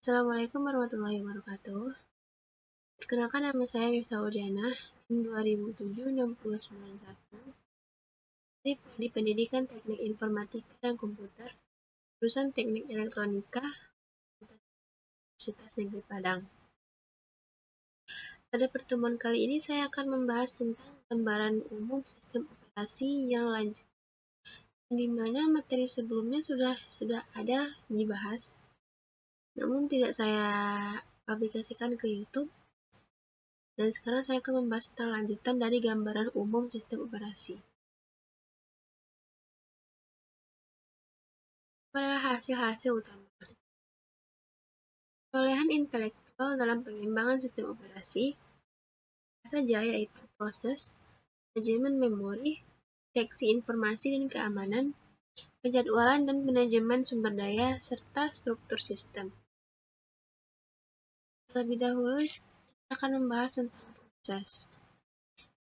Assalamualaikum warahmatullahi wabarakatuh. Perkenalkan, nama saya Miftahuddiana, NIM 2007-6091, di Pendidikan Teknik Informatika dan Komputer, jurusan Teknik Elektronika, Universitas Negeri Padang. Pada pertemuan kali ini saya akan membahas tentang gambaran umum sistem operasi yang lanjut, di mana materi sebelumnya sudah ada dibahas, namun tidak saya aplikasikan ke YouTube. Dan sekarang saya akan membahas tentang lanjutan dari gambaran umum sistem operasi. Pada hasil-hasil utama. Perolehan intelektual dalam pengembangan sistem operasi saja, yaitu proses, manajemen memori, deteksi informasi dan keamanan, penjadwalan dan manajemen sumber daya, serta struktur sistem. Terlebih dahulu, kita akan membahas tentang proses,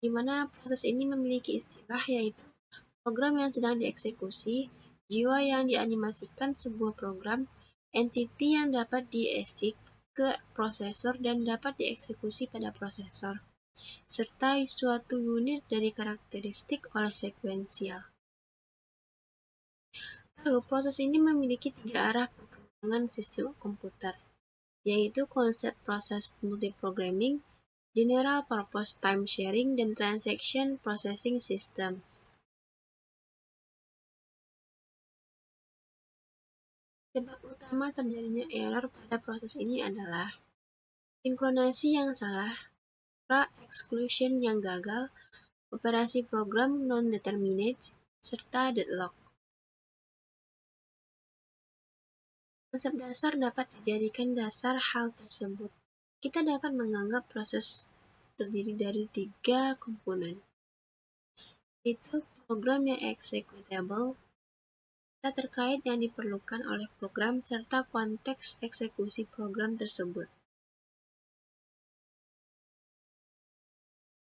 di mana proses ini memiliki istilah, yaitu program yang sedang dieksekusi, jiwa yang dianimasikan sebuah program, entiti yang dapat diesik ke prosesor dan dapat dieksekusi pada prosesor, serta suatu unit dari karakteristik oleh sekuensial. Lalu, proses ini memiliki 3 arah perkembangan sistem komputer, yaitu konsep proses multiprogramming, general purpose time sharing, dan transaction processing systems. Sebab utama terjadinya error pada proses ini adalah sinkronasi yang salah, exclusion yang gagal, operasi program non-determinate, serta deadlock. Konsep dasar dapat dijadikan dasar hal tersebut. Kita dapat menganggap proses terdiri dari 3 komponen, yaitu program yang executable, data terkait yang diperlukan oleh program, serta konteks eksekusi program tersebut.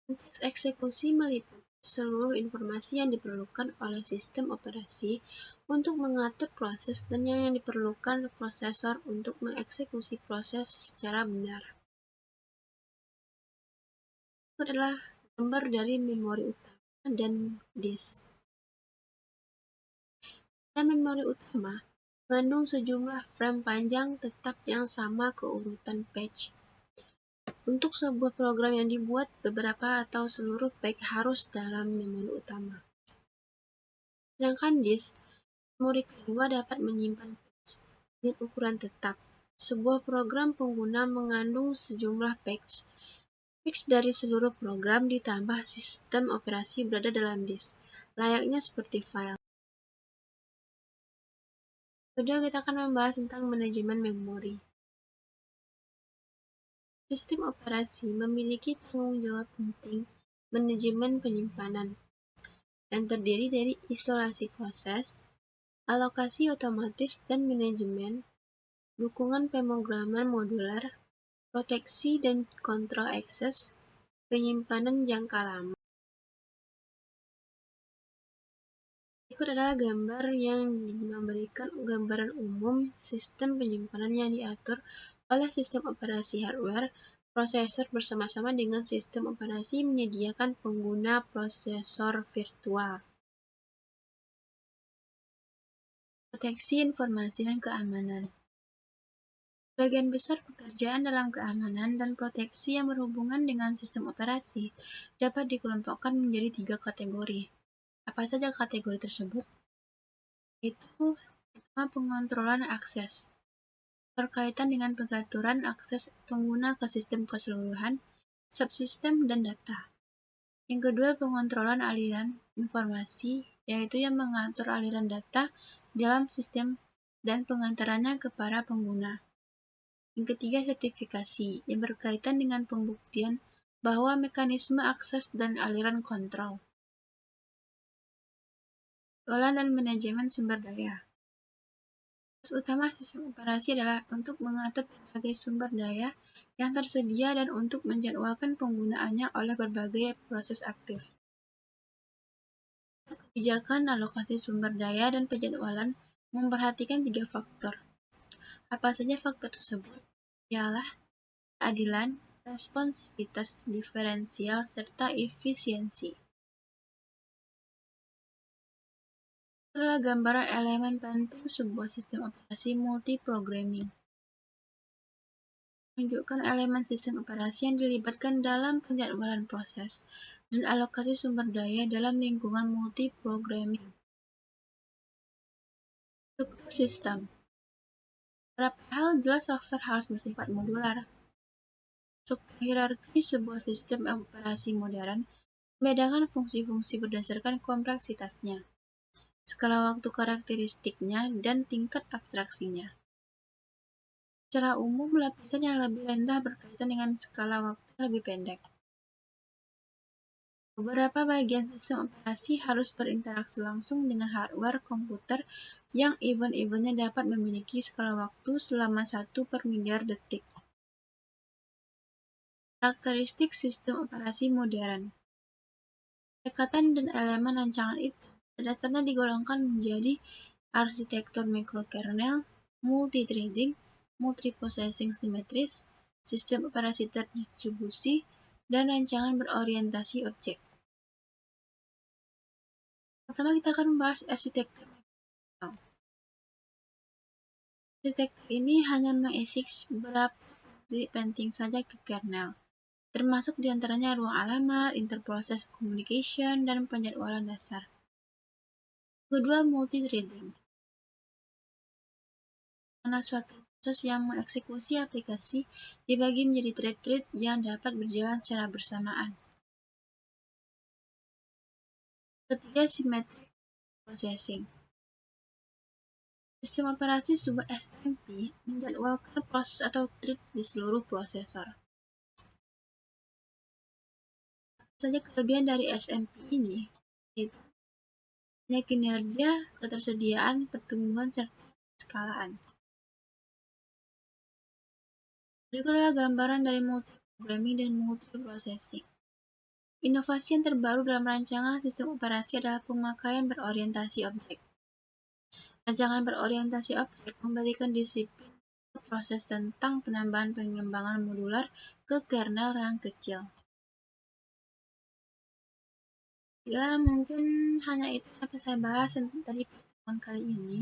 Konteks eksekusi meliputi seluruh informasi yang diperlukan oleh sistem operasi untuk mengatur proses dan yang diperlukan prosesor untuk mengeksekusi proses secara benar. Itu adalah gambar dari memori utama dan disk. Dan memori utama mengandung sejumlah frame panjang tetap yang sama keurutan patch. Untuk sebuah program yang dibuat, beberapa atau seluruh patch harus dalam memori utama. Sedangkan disk, memori kedua, dapat menyimpan patch dengan ukuran tetap. Sebuah program pengguna mengandung sejumlah patch. Patch dari seluruh program ditambah sistem operasi berada dalam disk, layaknya seperti file. Kedua, kita akan membahas tentang manajemen memori. Sistem operasi memiliki tanggung jawab penting manajemen penyimpanan, yang terdiri dari isolasi proses, alokasi otomatis dan manajemen, dukungan pemrograman modular, proteksi dan kontrol akses, penyimpanan jangka lama. Berikut adalah gambar yang memberikan gambaran umum sistem penyimpanan yang diatur oleh sistem operasi hardware. Prosesor bersama-sama dengan sistem operasi menyediakan pengguna prosesor virtual. Proteksi informasi dan keamanan. Sebagian besar pekerjaan dalam keamanan dan proteksi yang berhubungan dengan sistem operasi dapat dikelompokkan menjadi 3 kategori. Apa saja kategori tersebut? Itu pertama, pengontrolan akses, berkaitan dengan pengaturan akses pengguna ke sistem keseluruhan, subsistem, dan data. Yang kedua, pengontrolan aliran informasi, yaitu yang mengatur aliran data dalam sistem dan pengantarannya ke para pengguna. Yang ketiga, sertifikasi, yang berkaitan dengan pembuktian bahwa mekanisme akses dan aliran kontrol. Pengelolaan dan manajemen sumber daya. Tugas utama sistem operasi adalah untuk mengatur berbagai sumber daya yang tersedia dan untuk menjadwalkan penggunaannya oleh berbagai proses aktif. Kebijakan alokasi sumber daya dan penjadwalan memperhatikan 3 faktor. Apa saja faktor tersebut? Ialah keadilan, responsivitas, diferensial, serta efisiensi. Adalah gambaran elemen penting sebuah sistem operasi multi-programming. Menunjukkan elemen sistem operasi yang dilibatkan dalam penjadwalan proses dan alokasi sumber daya dalam lingkungan multi-programming. Struktur sistem. Beberapa hal jelas software harus bersifat modular. Struktur hierarki sebuah sistem operasi modern membedakan fungsi-fungsi berdasarkan kompleksitasnya, skala waktu karakteristiknya, dan tingkat abstraksinya. Secara umum, lapisan yang lebih rendah berkaitan dengan skala waktu yang lebih pendek. Beberapa bagian sistem operasi harus berinteraksi langsung dengan hardware komputer yang event-eventnya dapat memiliki skala waktu selama 1/miliar detik. Karakteristik sistem operasi modern. Pendekatan dan elemen rancangan itu dasarnya digolongkan menjadi arsitektur mikrokernel, multi-threading, multiprocessing simetris, sistem operasi terdistribusi, dan rancangan berorientasi objek. Pertama kita akan membahas arsitektur mikrokernel. Arsitektur ini hanya mengisi beberapa fungsi penting saja ke kernel, termasuk diantaranya ruang alamat, interproses communication, dan penjadwalan dasar. Kedua, multi-threading. Karena suatu proses yang mengeksekusi aplikasi dibagi menjadi thread-thread yang dapat berjalan secara bersamaan. Ketiga, symmetric processing. Sistem operasi sebuah SMP menjadwalkan proses atau thread di seluruh prosesor. Apa saja kelebihan dari SMP ini? Yaitu kinerja, ketersediaan, pertumbuhan, serta skalaan. Berikut adalah gambaran dari multi-programming dan multiprocessing. Inovasi yang terbaru dalam rancangan sistem operasi adalah pemakaian berorientasi objek. Rancangan berorientasi objek memberikan disiplin proses tentang penambahan pengembangan modular ke kernel yang kecil. Ya, mungkin hanya itu yang dapat saya bahas dari pertemuan kali ini.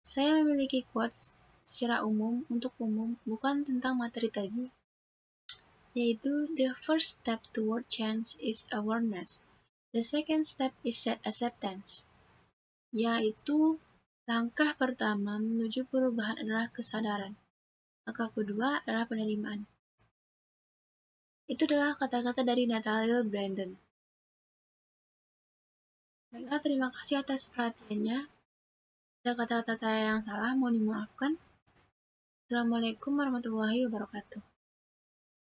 Saya memiliki quotes secara umum, untuk umum, bukan tentang materi tadi, yaitu the first step toward change is awareness. The second step is acceptance, yaitu langkah pertama menuju perubahan adalah kesadaran. Langkah kedua adalah penerimaan. Itu adalah kata-kata dari Nathaniel Branden. Baiklah, terima kasih atas perhatiannya. Ada kata-kata yang salah, mohon dimaafkan. Assalamualaikum warahmatullahi wabarakatuh.